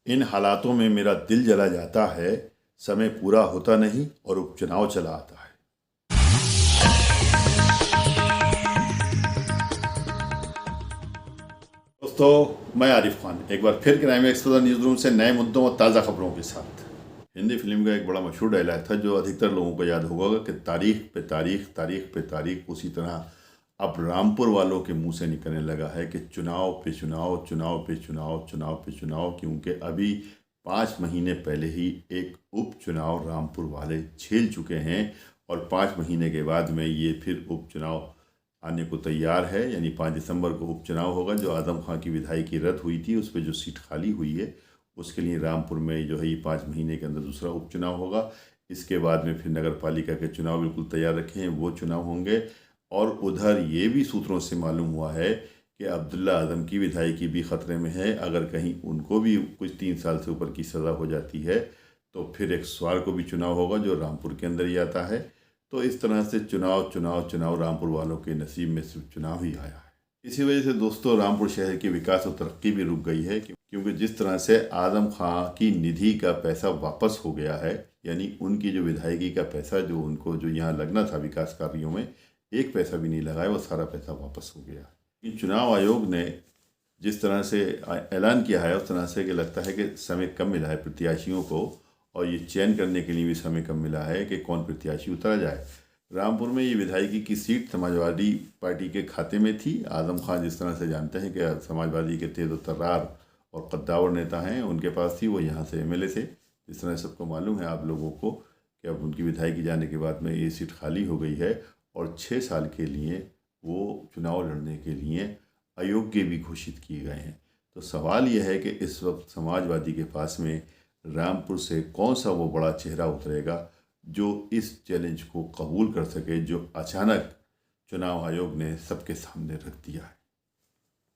इन हालातों में मेरा दिल जला जाता है, समय पूरा होता नहीं और उपचुनाव चला आता है। दोस्तों, मैं आरिफ खान एक बार फिर क्राइम एक्सप्रेस न्यूज़ रूम से नए मुद्दों और ताज़ा खबरों के साथ। हिंदी फिल्म का एक बड़ा मशहूर डायलॉग था जो अधिकतर लोगों को याद होगा कि तारीख पे तारीख, तारीख पे तारीख। उसी तरह अब रामपुर वालों के मुंह से निकलने लगा है कि चुनाव पे चुनाव, चुनाव पे चुनाव, चुनाव पे चुनाव, क्योंकि अभी 5 महीने पहले ही एक उपचुनाव रामपुर वाले झेल चुके हैं और 5 महीने के बाद में ये फिर उपचुनाव आने को तैयार है। यानी 5 दिसंबर को उपचुनाव होगा। जो आजम खां की विधायकी रद्द हुई थी उस पर जो सीट खाली हुई है उसके लिए रामपुर में जो है ये 5 महीने के अंदर दूसरा उपचुनाव होगा। इसके बाद में फिर नगर पालिका के चुनाव बिल्कुल तैयार रखे हैं, वो चुनाव होंगे। और उधर ये भी सूत्रों से मालूम हुआ है कि अब्दुल्ला आजम की विधायकी भी ख़तरे में है। अगर कहीं उनको भी कुछ 3 साल से ऊपर की सज़ा हो जाती है तो फिर एक स्वार को भी चुनाव होगा जो रामपुर के अंदर ही आता है। तो इस तरह से चुनाव चुनाव चुनाव, रामपुर वालों के नसीब में सिर्फ चुनाव ही आया है। इसी वजह से दोस्तों रामपुर शहर के विकास और तरक्की भी रुक गई है, क्योंकि जिस तरह से आजम खां की निधि का पैसा वापस हो गया है, यानी उनकी जो विधायकी का पैसा जो उनको जो यहाँ लगना था विकास कार्यों में, एक पैसा भी नहीं लगाया, वो सारा पैसा वापस हो गया। कि चुनाव आयोग ने जिस तरह से ऐलान किया है उस तरह से कि लगता है कि समय कम मिला है प्रत्याशियों को, और ये चयन करने के लिए भी समय कम मिला है कि कौन प्रत्याशी उतरा जाए। रामपुर में ये विधायकी की सीट समाजवादी पार्टी के खाते में थी। आजम खां जिस तरह से जानते हैं कि समाजवादी के तेज तर्रार और कद्दावर नेता हैं, उनके पास थी, वो यहाँ से एमएलए थे। जिस तरह सबको मालूम है आप लोगों को कि अब उनकी विधायकी जाने के बाद में ये सीट खाली हो गई है और 6 साल के लिए वो चुनाव लड़ने के लिए अयोग्य भी घोषित किए गए हैं। तो सवाल यह है कि इस वक्त समाजवादी के पास में रामपुर से कौन सा वो बड़ा चेहरा उतरेगा जो इस चैलेंज को कबूल कर सके, जो अचानक चुनाव आयोग ने सबके सामने रख दिया है।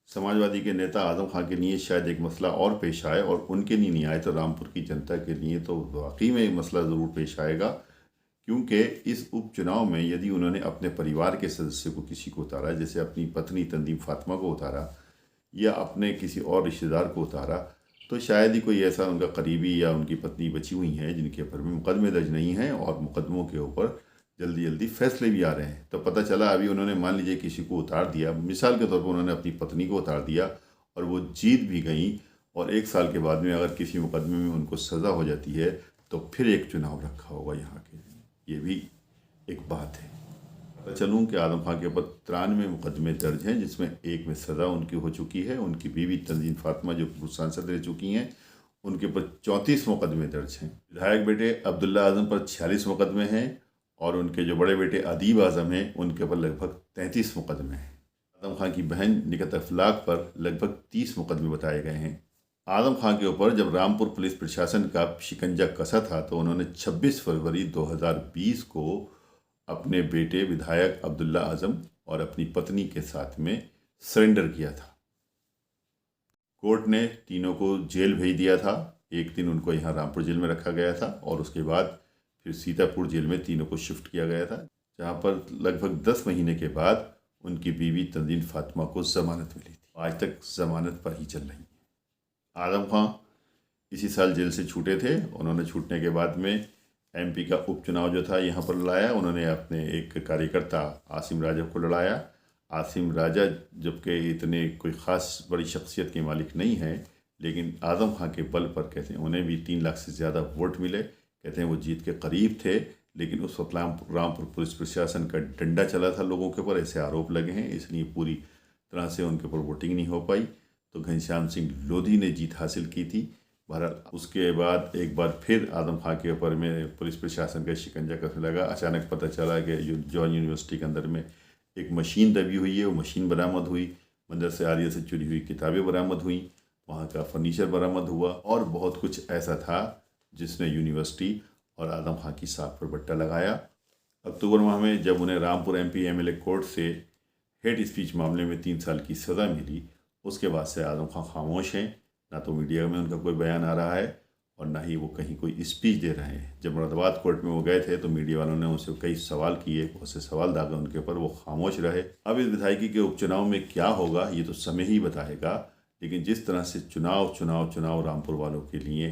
समाजवादी के नेता आजम खां के लिए शायद एक मसला और पेश आए, और उनके लिए नहीं आए तो रामपुर की जनता के लिए तो वाकई में एक मसला ज़रूर पेश आएगा। क्योंकि इस उपचुनाव में यदि उन्होंने अपने परिवार के सदस्य को किसी को उतारा, जैसे अपनी पत्नी तंजीम फातिमा को उतारा या अपने किसी और रिश्तेदार को उतारा, तो शायद ही कोई ऐसा उनका करीबी या उनकी पत्नी बची हुई हैं जिनके ऊपर में मुकदमे दर्ज नहीं हैं और मुकदमों के ऊपर जल्दी जल्दी फैसले भी आ रहे हैं। तो पता चला अभी उन्होंने मान लीजिए किसी को उतार दिया, मिसाल के तौर पर उन्होंने अपनी पत्नी को उतार दिया और वो जीत भी गई, और 1 साल के बाद में अगर किसी मुकदमे में उनको सज़ा हो जाती है तो फिर एक चुनाव रखा होगा यहाँ के। ये भी एक बात है। पता चलूँ कि आजम खां के ऊपर 93 मुकदमे दर्ज हैं, जिसमें एक में सज़ा उनकी हो चुकी है। उनकी बीवी तंजीम फातिमा जो पूर्व सांसद रह चुकी हैं, उनके ऊपर 34 मुकदमे दर्ज हैं। विधायक बेटे अब्दुल्ला आजम पर 46 मुकदमे हैं, और उनके जो बड़े बेटे अदीब आजम हैं उनके ऊपर लगभग 33 मुकदमे हैं। आजम खां की बहन निकत अफलाक पर लगभग 30 मुकदमे बताए गए हैं। आजम खां के ऊपर जब रामपुर पुलिस प्रशासन का शिकंजा कसा था तो उन्होंने 26 फरवरी 2020 को अपने बेटे विधायक अब्दुल्ला आजम और अपनी पत्नी के साथ में सरेंडर किया था। कोर्ट ने तीनों को जेल भेज दिया था। एक दिन उनको यहाँ रामपुर जेल में रखा गया था और उसके बाद फिर सीतापुर जेल में तीनों को शिफ्ट किया गया था, जहाँ पर लगभग 10 महीने के बाद उनकी बीवी तंजीम फातिमा को ज़मानत मिली थी। आज तक ज़मानत पर ही चल रही है। आजम खां इसी साल जेल से छूटे थे। उन्होंने छूटने के बाद में एमपी का उपचुनाव जो था यहाँ पर लड़ाया। उन्होंने अपने एक कार्यकर्ता आसिम राजा को लड़ाया। आसिम राजा जबकि इतने कोई ख़ास बड़ी शख्सियत के मालिक नहीं हैं, लेकिन आजम खां के बल पर कहते हैं उन्हें भी 3 लाख से ज़्यादा वोट मिले। कहते हैं वो जीत के करीब थे, लेकिन उस वक्त रामपुर पुलिस प्रशासन का डंडा चला था लोगों के ऊपर, ऐसे आरोप लगे हैं, इसलिए पूरी तरह से उनके ऊपर वोटिंग नहीं हो पाई। तो घनश्याम सिंह लोधी ने जीत हासिल की थी। बहरहाल उसके बाद एक बार फिर आजम खां के ऊपर में पुलिस प्रशासन का शिकंजा कसने लगा। अचानक पता चला कि जॉन यूनिवर्सिटी के अंदर में एक मशीन दबी हुई है, वो मशीन बरामद हुई। मदरसे आलिया से चुरी हुई किताबें बरामद हुई, वहाँ का फर्नीचर बरामद हुआ, और बहुत कुछ ऐसा था जिसने यूनिवर्सिटी और आजम खां की साख पर बट्टा लगाया। अक्टूबर माह में जब उन्हें रामपुर एमपी एमएलए कोर्ट से हेट स्पीच मामले में 3 साल की सज़ा मिली, उसके बाद से आजम खां खामोश हैं। ना तो मीडिया में उनका कोई बयान आ रहा है और ना ही वो कहीं कोई स्पीच दे रहे हैं। जब मुरादाबाद कोर्ट में वो गए थे तो मीडिया वालों ने उनसे कई सवाल किए, बहुत से सवाल दागे उनके ऊपर, वो खामोश रहे। अब इस विधायकी के उपचुनाव में क्या होगा ये तो समय ही बताएगा, लेकिन जिस तरह से चुनाव रामपुर वालों के लिए,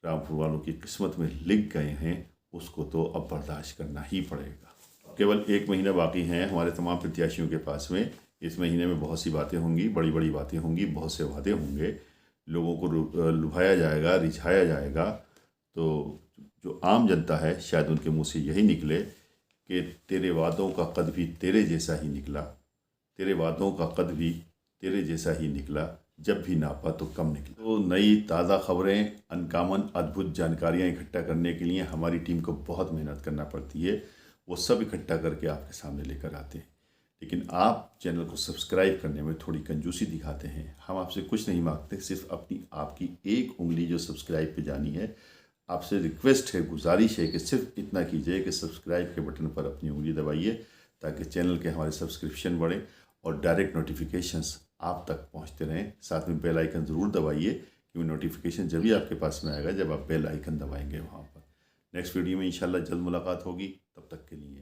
रामपुर वालों की किस्मत में लिख गए हैं, उसको तो अब बर्दाश्त करना ही पड़ेगा। केवल 1 महीना बाकी है हमारे तमाम प्रत्याशियों के पास में। इस महीने में बहुत सी बातें होंगी, बड़ी बड़ी बातें होंगी, बहुत से वादे होंगे, लोगों को लुभाया जाएगा, रिझाया जाएगा। तो जो आम जनता है शायद उनके मुंह से यही निकले कि तेरे वादों का कद भी तेरे जैसा ही निकला, तेरे वादों का कद भी तेरे जैसा ही निकला, जब भी नापा तो कम निकला। तो नई ताज़ा खबरें, अनकॉमन अद्भुत जानकारियाँ इकट्ठा करने के लिए हमारी टीम को बहुत मेहनत करना पड़ती है। वो सब इकट्ठा करके आपके सामने लेकर आते हैं, लेकिन आप चैनल को सब्सक्राइब करने में थोड़ी कंजूसी दिखाते हैं। हम आपसे कुछ नहीं मांगते, सिर्फ आपकी एक उंगली जो सब्सक्राइब पे जानी है। आपसे रिक्वेस्ट है, गुजारिश है कि सिर्फ इतना कीजिए कि सब्सक्राइब के बटन पर अपनी उंगली दबाइए, ताकि चैनल के हमारे सब्सक्रिप्शन बढ़े और डायरेक्ट नोटिफिकेशंस आप तक पहुंचते रहें। साथ में बेल आइकन ज़रूर दबाइए, क्योंकि नोटिफिकेशन जब भी आपके पास में आएगा जब आप बेल आइकन दबाएंगे वहाँ पर। नेक्स्ट वीडियो में इंशाल्लाह जल्द मुलाकात होगी, तब तक के लिए